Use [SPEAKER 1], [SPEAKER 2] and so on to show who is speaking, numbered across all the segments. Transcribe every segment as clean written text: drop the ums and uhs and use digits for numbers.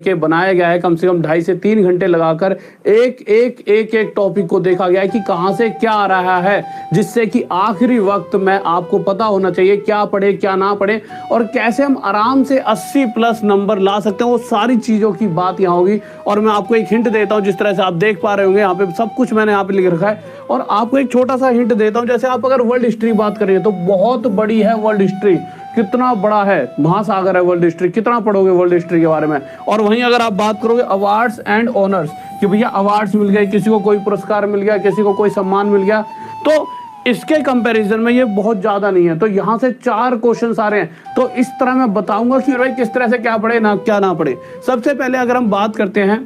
[SPEAKER 1] के बनाया गया है, कम से कम 2.5 से 3 घंटे लगाकर एक टॉपिक को देखा गया है कि कहां से क्या आ रहा है, जिससे कि आखिरी वक्त में आपको पता होना चाहिए क्या पढ़े क्या ना पढ़े और कैसे हम आराम से 80 प्लस नंबर ला सकते हैं। वो सारी चीज़ों की बात यहाँ होगी। और मैं आपको एक हिंट देता हूँ, जिस तरह से आप देख पा रहे होंगे यहाँ पे सब कुछ मैंने यहाँ पे लिख रखा है। और आपको एक छोटा सा हिंट देता हूँ, जैसे आप अगर वर्ल्ड हिस्ट्री बात करिए तो बहुत बड़ी है वर्ल्ड हिस्ट्री, कितना बड़ा है, महासागर है वर्ल्ड हिस्ट्री, कितना पढ़ोगे वर्ल्ड हिस्ट्री के बारे में। और वहीं अगर आप बात करोगे अवार्ड्स एंड ऑनर्स कि भैया अवार्ड्स मिल गए, किसी को कोई पुरस्कार मिल गया, किसी को कोई सम्मान मिल गया, तो इसके कंपैरिजन में ये बहुत ज्यादा नहीं है। तो यहाँ से 4 क्वेश्चन आ रहे हैं, तो इस तरह मैं बताऊंगा कि भाई किस तरह से क्या पढ़े ना क्या ना पढ़े। सबसे पहले अगर हम बात करते हैं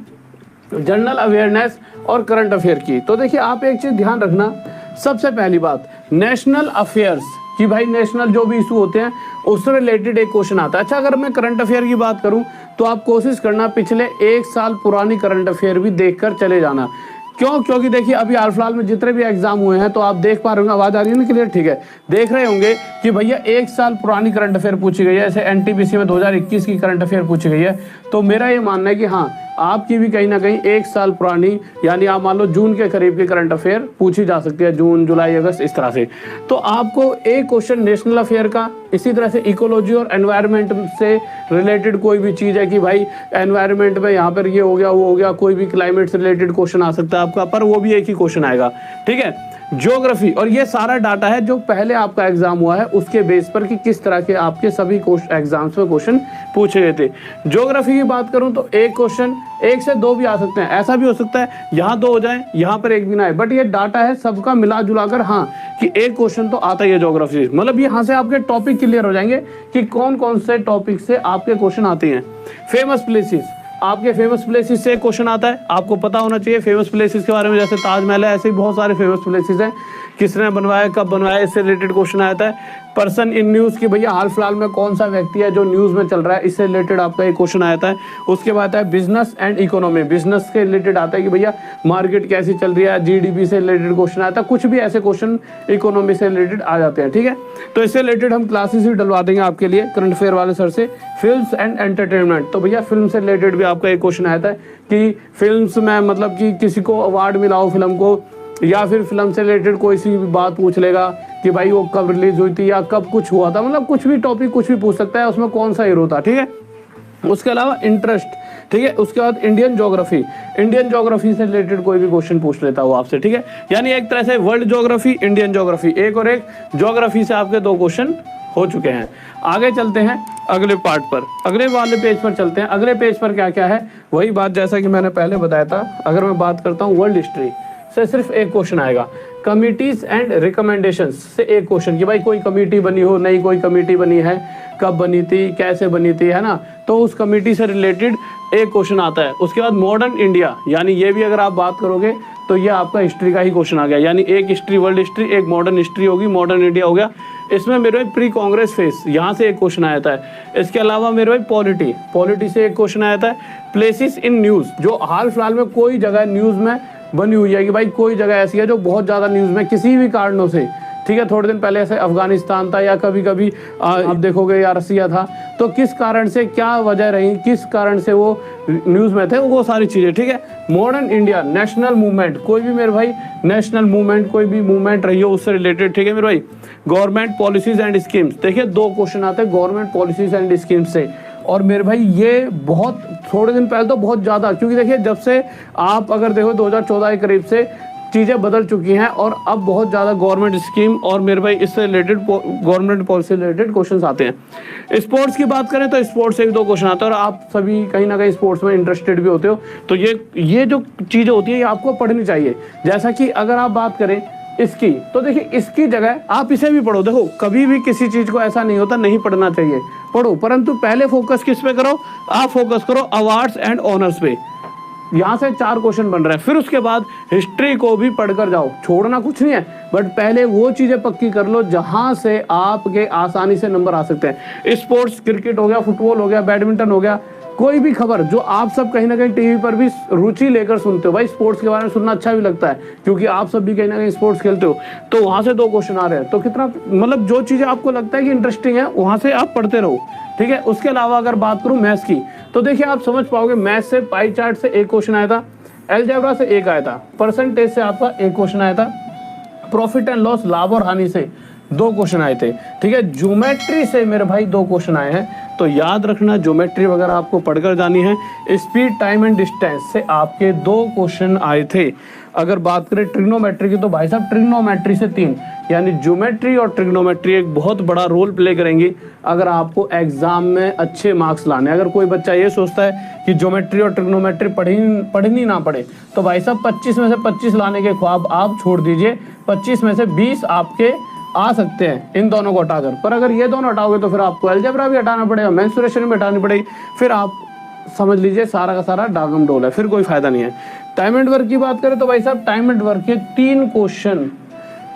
[SPEAKER 1] जनरल अवेयरनेस और करंट अफेयर की, तो देखिए आप एक चीज ध्यान रखना। सबसे पहली बात नेशनल अफेयर्स कि भाई नेशनल जो भी इशू होते हैं उससे रिलेटेड एक क्वेश्चन आता है। अच्छा, अगर मैं करंट अफेयर की बात करूं तो आप कोशिश करना पिछले 1 साल पुरानी करंट अफेयर भी देखकर चले जाना। क्यों? क्योंकि देखिए अभी हाल फिलहाल में जितने भी एग्जाम हुए हैं तो आप देख पा रहे होंगे, आवाज आ रही है ना क्लियर? ठीक है, देख रहे होंगे कि भैया 1 साल पुरानी करंट अफेयर पूछी गई है। जैसे एनटीपीसी में 2021 की करंट अफेयर पूछी गई है। तो मेरा ये मानना है कि हाँ आपकी भी कहीं ना कहीं 1 साल पुरानी, यानी आप मान लो जून के करीब की करंट अफेयर पूछी जा सकती है, जून जुलाई अगस्त इस तरह से। तो आपको एक क्वेश्चन नेशनल अफेयर का, इसी तरह से इकोलॉजी और एनवायरनमेंट से रिलेटेड कोई भी चीज़ है कि भाई एनवायरनमेंट में यहाँ पर ये हो गया वो हो गया, कोई भी क्लाइमेट से रिलेटेड क्वेश्चन आ सकता है आपका, पर वो भी एक ही क्वेश्चन आएगा। ठीक है, ज्योग्राफी, और ये सारा डाटा है जो पहले आपका एग्जाम हुआ है उसके बेस पर कि किस तरह के आपके सभी एग्जाम्स में क्वेश्चन पूछे गए थे। ज्योग्राफी की बात करूं तो एक क्वेश्चन, 1 से 2 भी आ सकते हैं, ऐसा भी हो सकता है यहाँ 2 हो जाए यहाँ पर 1 भी ना आए, बट ये डाटा है सबका मिला जुला कर हाँ कि एक क्वेश्चन तो आता ही है ज्योग्राफी। मतलब यहाँ से आपके टॉपिक क्लियर हो जाएंगे कि कौन कौन से टॉपिक से आपके क्वेश्चन आते हैं। फेमस प्लेसेस, आपके फेमस प्लेसेस से क्वेश्चन आता है, आपको पता होना चाहिए फेमस प्लेसेस के बारे में। जैसे ताजमहल है, ऐसे ही बहुत सारे फेमस प्लेसेस हैं, किसने बनवाया, कब बनवाया, इससे रिलेटेड क्वेश्चन आता है। पर्सन इन न्यूज़ की भैया हाल फिलहाल में कौन सा व्यक्ति है जो न्यूज़ में चल रहा है, इससे रिलेटेड आपका एक क्वेश्चन आता है। उसके बाद है बिजनेस एंड इकोनॉमी, बिजनेस के रिलेटेड आता है कि भैया मार्केट कैसी चल रही है, जीडीपी से रिलेटेड क्वेश्चन आता है। कुछ भी ऐसे क्वेश्चन इकोनॉमी से रिलेटेड आ जाते हैं। ठीक है, तो इससे रिलेटेड हम क्लासेस भी डलवा देंगे आपके लिए करंट अफेयर वाले सर से। फिल्म्स एंड एंटरटेनमेंट, तो भैया फिल्म से रिलेटेड भी आपका एक क्वेश्चन आता है कि फिल्म्स में मतलब कि किसी को अवार्ड मिला हो फिल्म को, या फिर फिल्म से रिलेटेड कोई सी भी बात पूछ लेगा कि भाई वो कब रिलीज हुई थी या कब कुछ हुआ था, मतलब कुछ भी टॉपिक कुछ भी पूछ सकता है, उसमें कौन सा हीरो था। ठीक है, उसके अलावा इंटरेस्ट, ठीक है, उसके बाद इंडियन ज्योग्राफी, इंडियन ज्योग्राफी से रिलेटेड कोई भी क्वेश्चन पूछ लेता हो आपसे। ठीक है, यानी एक तरह से वर्ल्ड ज्योग्राफी, इंडियन ज्योग्राफी, एक और एक ज्योग्राफी से आपके 2 क्वेश्चन हो चुके हैं। आगे चलते हैं अगले पार्ट पर, अगले वाले पेज पर चलते हैं। अगले पेज पर क्या क्या है, वही बात जैसा कि मैंने पहले बताया था। अगर मैं बात करता हूँ वर्ल्ड हिस्ट्री से सिर्फ एक क्वेश्चन आएगा। कमिटीज एंड रिकमेंडेशंस से एक क्वेश्चन कि भाई कोई कमेटी बनी हो, नई कोई कमेटी बनी है, कब बनी थी, कैसे बनी थी, है ना, तो उस कमेटी से रिलेटेड एक क्वेश्चन आता है। उसके बाद मॉडर्न इंडिया, यानी ये भी अगर आप बात करोगे तो ये आपका हिस्ट्री का ही क्वेश्चन आ गया, यानी एक हिस्ट्री वर्ल्ड हिस्ट्री, एक मॉडर्न हिस्ट्री होगी, मॉडर्न इंडिया हो गया। इसमें मेरे भाई प्री कांग्रेस फेस, यहाँ से एक क्वेश्चन आया था। इसके अलावा मेरे भाई पॉलिटी, पॉलिटी से एक क्वेश्चन आया था। प्लेसेस इन न्यूज़, जो हाल फिलहाल में कोई जगह न्यूज़ में बनी हुई है कि भाई कोई जगह ऐसी है जो बहुत ज़्यादा न्यूज़ में किसी भी कारणों से, ठीक है, थोड़े दिन पहले ऐसे अफगानिस्तान था या कभी कभी आप देखोगे या रसिया था, तो किस कारण से क्या वजह रही, किस कारण से वो न्यूज़ में थे, वो सारी चीज़ें। ठीक है, मॉडर्न इंडिया, नेशनल मूवमेंट, कोई भी मेरे भाई नेशनल मूवमेंट, कोई भी मूवमेंट रही हो उससे रिलेटेड। ठीक है मेरे भाई, गवर्नमेंट पॉलिसीज एंड स्कीम्स, देखिए 2 क्वेश्चन आते हैं गवर्नमेंट पॉलिसीज एंड स्कीम्स से। और मेरे भाई ये बहुत थोड़े दिन पहले तो बहुत ज़्यादा, क्योंकि देखिए जब से आप अगर देखो 2014 के करीब से चीज़ें बदल चुकी हैं और अब बहुत ज़्यादा गवर्नमेंट स्कीम और मेरे भाई इससे related government policy related questions आते हैं। स्पोर्ट्स की बात करें तो स्पोर्ट्स से 1-2 क्वेश्चन आते हैं और आप सभी कहीं ना कहीं स्पोर्ट्स में इंटरेस्टेड भी होते हो, तो ये जो चीज़ें होती है ये आपको पढ़नी चाहिए। जैसा कि अगर आप बात करें इसकी, तो देखिए इसकी जगह आप इसे भी पढ़ो। देखो कभी भी किसी चीज़ को ऐसा नहीं होता नहीं पढ़ना चाहिए, पढ़ो, परंतु पहले फोकस किस पे करो, आप फोकस करो अवार्ड्स एंड ऑनर्स पे। यहाँ से 4 क्वेश्चन बन रहे हैं। फिर उसके बाद हिस्ट्री को भी पढ़कर जाओ, छोड़ना कुछ नहीं है, बट पहले वो चीज़ें पक्की कर लो जहाँ से आपके आसानी से नंबर आ सकते हैं। स्पोर्ट्स, क्रिकेट हो गया, फुटबॉल हो गया, बैडमिंटन हो गया, कोई भी खबर जो आप सब कहीं ना कहीं टीवी पर भी रुचि लेकर सुनते हो, भाई स्पोर्ट्स के बारे में सुनना अच्छा भी लगता है क्योंकि आप सब भी कहीं ना कहीं स्पोर्ट्स खेलते हो, तो वहाँ से 2 क्वेश्चन आ रहे हैं। तो कितना मतलब जो चीज़ें आपको लगता है कि इंटरेस्टिंग है वहाँ से आप पढ़ते रहो। ठीक है, उसके अलावा अगर बात करूँ मैथ्स की, तो देखिए आप समझ पाओगे, मैथ से पाई चार्ट से एक क्वेश्चन आया था, अलजेब्रा से एक आया था, परसेंटेज से आपका एक क्वेश्चन आया था, प्रॉफिट एंड लॉस लाभ और हानि से 2 क्वेश्चन आए थे, ठीक है। ज्योमेट्री से मेरे भाई 2 क्वेश्चन आए हैं, तो याद रखना ज्योमेट्री वगैरह आपको पढ़कर जानी है। स्पीड, टाइम एंड डिस्टेंस से आपके 2 क्वेश्चन आए थे। अगर बात करें ट्रिग्नोमेट्री की, तो भाई साहब ट्रिग्नोमेट्री से 3, यानी ज्योमेट्री और ट्रिग्नोमेट्री एक बहुत बड़ा रोल प्ले करेंगी अगर आपको एग्जाम में अच्छे मार्क्स लाने। अगर कोई बच्चा ये सोचता है कि ज्योमेट्री और ट्रिग्नोमेट्री पढ़नी ना पड़े, तो भाई साहब 25 में से 25 लाने के ख्वाब आप छोड़ दीजिए, 25 में से 20 आपके आ सकते हैं इन दोनों को हटाकर। पर अगर ये दोनों हटाओगे तो फिर आपको अलजेब्रा भी हटाना पड़ेगा, मेंसुरेशन भी हटानी पड़ेगी, फिर आप समझ लीजिए सारा का सारा डागम डोल है, फिर कोई फायदा नहीं है। टाइम एंड वर्क की बात करें तो भाई साहब टाइम एंड वर्क के 3 क्वेश्चन,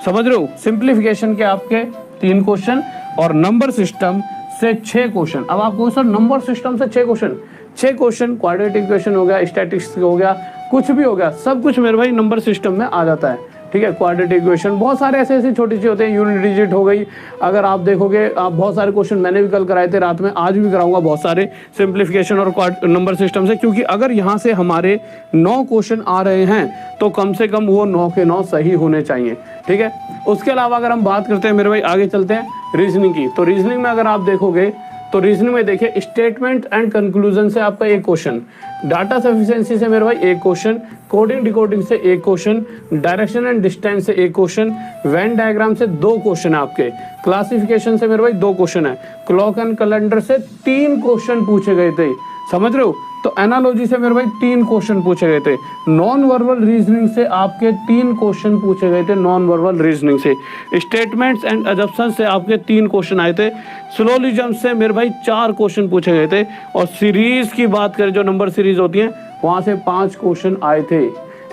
[SPEAKER 1] समझ रहे हो, सिंप्लीफिकेशन के आपके 3 क्वेश्चन और नंबर सिस्टम से 6 क्वेश्चन। अब आपको सर नंबर सिस्टम से 6 क्वेश्चन, क्वाड्रेटिक इक्वेशन हो गया, स्टैटिस्टिक्स हो गया, कुछ भी हो गया, सब कुछ मेरे भाई नंबर सिस्टम में आ जाता है, ठीक है। क्वाड्रेटिक इक्वेशन, बहुत सारे ऐसे ऐसे छोटी सी होते हैं, यूनिट डिजिट हो गई। अगर आप देखोगे, आप बहुत सारे क्वेश्चन मैंने भी कल कराए थे रात में, आज भी कराऊंगा बहुत सारे सिंप्लीफिकेशन और नंबर सिस्टम से, क्योंकि अगर यहाँ से हमारे 9 क्वेश्चन आ रहे हैं तो कम से कम वो 9 के 9 सही होने चाहिए, ठीक है। उसके अलावा अगर हम बात करते हैं मेरे भाई, आगे चलते हैं रीजनिंग की, तो रीजनिंग में अगर आप देखोगे तो रीजनिंग में देखिए स्टेटमेंट एंड कंक्लूजन से आपका 1 क्वेश्चन, डाटा सफिशिएंसी से मेरे भाई 1 क्वेश्चन, कोडिंग डिकोडिंग से 1 क्वेश्चन, डायरेक्शन एंड डिस्टेंस से 1 क्वेश्चन, वेन डायग्राम से 2 क्वेश्चन है आपके, क्लासिफिकेशन से मेरे भाई 2 क्वेश्चन है, क्लॉक एंड कैलेंडर से 3 क्वेश्चन पूछे गए थे, समझ रहे हो। तो एनालॉजी से मेरे भाई 3 क्वेश्चन पूछे गए थे, नॉन वर्बल रीजनिंग से आपके 3 क्वेश्चन पूछे गए थे, नॉन वर्बल रीजनिंग से, स्टेटमेंट्स एंड अजम्पशन से आपके 3 क्वेश्चन आए थे, सिलोजिज्म से मेरे भाई 4 क्वेश्चन पूछे गए थे, और सीरीज की बात करें जो नंबर सीरीज होती है वहां से 5 क्वेश्चन आए थे।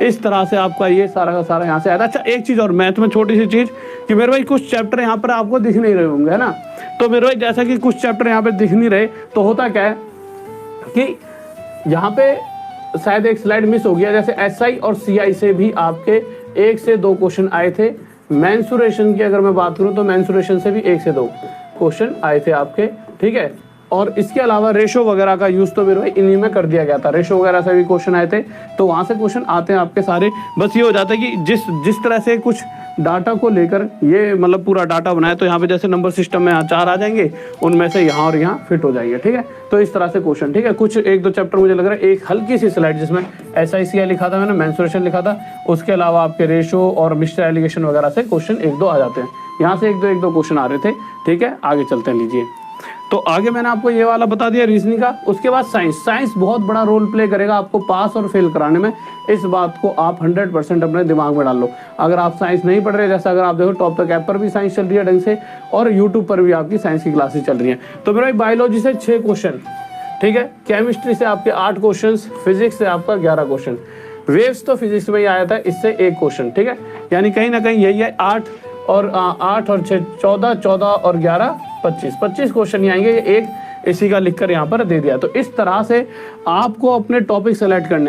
[SPEAKER 1] इस तरह से आपका ये सारा का सारा यहाँ से आया था। अच्छा एक चीज और मैथ में छोटी सी चीज कि मेरे भाई कुछ चैप्टर यहाँ पर आपको दिख नहीं रहे होंगे, है ना। तो मेरे भाई जैसा कि कुछ चैप्टर यहाँ पे दिख नहीं रहे, तो होता क्या है कि यहाँ पे शायद एक स्लाइड मिस हो गया, जैसे एसआई और सीआई से भी आपके 1 से 2 क्वेश्चन आए थे। मेंसुरेशन की अगर मैं बात करूँ तो मेंसुरेशन से भी 1 से 2 क्वेश्चन आए थे आपके, ठीक है। और इसके अलावा रेशो वगैरह का यूज तो मेरे भाई इन्हीं में कर दिया गया था, रेशो वगैरह से भी क्वेश्चन आए थे, तो वहां से क्वेश्चन आते हैं आपके सारे। बस ये हो जाता है कि जिस तरह से कुछ डाटा को लेकर ये मतलब पूरा डाटा बनाए, तो यहाँ पे जैसे नंबर सिस्टम में 4 आ जाएंगे, उनमें से यहाँ और यहाँ फिट हो जाएंगे, ठीक है। तो इस तरह से क्वेश्चन, ठीक है। कुछ 1-2 चैप्टर मुझे लग रहा है, एक हल्की सी स्लाइड जिसमें SICI लिखा था मैंने, मेंसुरेशन लिखा था, उसके अलावा आपके रेशो और मिक्सचर एलिगेशन वगैरह से क्वेश्चन 1-2 आ जाते हैं, यहाँ से 1-2 क्वेश्चन आ रहे थे, ठीक है। आगे चलते हैं, लीजिए। तो आगे मैंने आपको ये वाला बता दिया रीजनिंग का। उसके बाद साइंस बहुत बड़ा रोल प्ले करेगा आपको पास और फेल कराने में, इस बात को आप 100% अपने दिमाग में डाल लो। अगर आप साइंस नहीं पढ़ रहे, जैसा अगर आप देखो टॉप तक ऐप पर भी साइंस चल रही है ढंग से, और यूट्यूब पर भी आपकी साइंस की क्लासेस चल रही हैं, तो मेरा बायोलॉजी से 6 क्वेश्चन, ठीक है। केमिस्ट्री से आपके 8 क्वेश्चन, फिजिक्स से आपका 11 क्वेश्चन, वेव्स तो फिजिक्स में ही आया था, इससे 1 क्वेश्चन, ठीक है। यानी कहीं ना कहीं यही है, 8 और 6 14, 14 और 11 25 क्वेश्चन ही आएंगे। एक इसी का लिखकर यहाँ पर दे दिया। तो इस तरह से आपको अपने टॉपिक सेलेक्ट करने